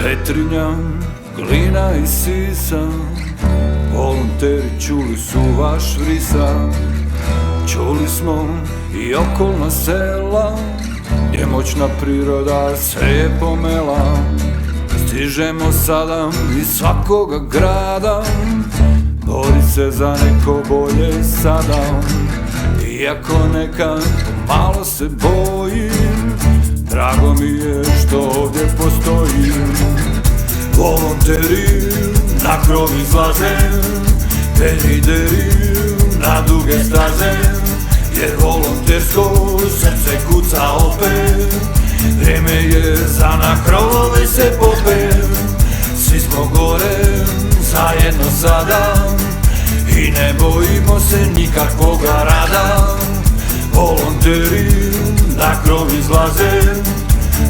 Petrinja, Glina i Sisa, volonteri čuli su vaš vrisak. Čuli smo i okolna sela, gdje moćna priroda sve je pomela. Stižemo sada iz svakoga grada, borit se za neko bolje sada. Iako nekad malo se bojim, drago mi je što ovdje postojim. Volonteri na krov izlaze, pedideri na duge staze, jer volontersko srce kuca opet. Vrijeme je za na krovove se popet. Svi smo gore, zajedno sada, i ne bojimo se nikakvoga rada. Volonteri na krov izlaze,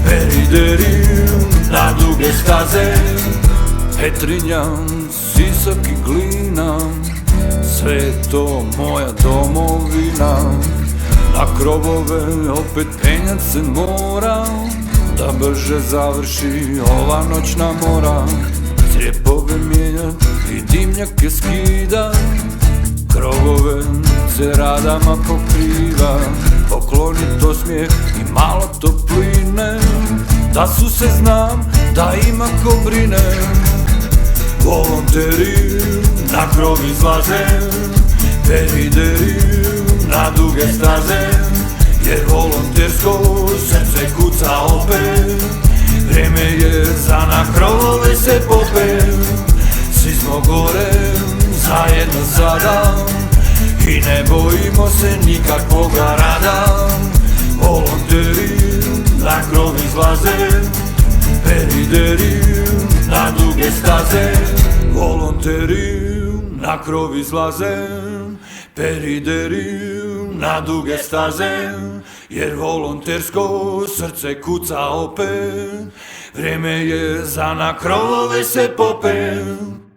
pedideri na duge staze. Petrinja, Sisak i Glina, sve je to moja domovina. Na krovove opet penjat se mora, da brže završi ova noćna mora. Crijepove mijenjat i dimnjake skida, krovove se radama pokriva. Poklonit osmijeh i malo topline, da su se znam, da ima ko brine. Volonteri na krov izlaze, pedideri na duge staze, jer volontersko srce kuca opet. Vrijeme je za na krovove se popet. Svi smo gore, zajedno sada, i ne bojimo se nikakvoga rada. Volonteri na krov izlaze, pedideri na duge staze. Volonteri na krov izlaze, pedideri na duge staze, jer volontersko srce kuca opet. Vrijeme je za na krovove se popet.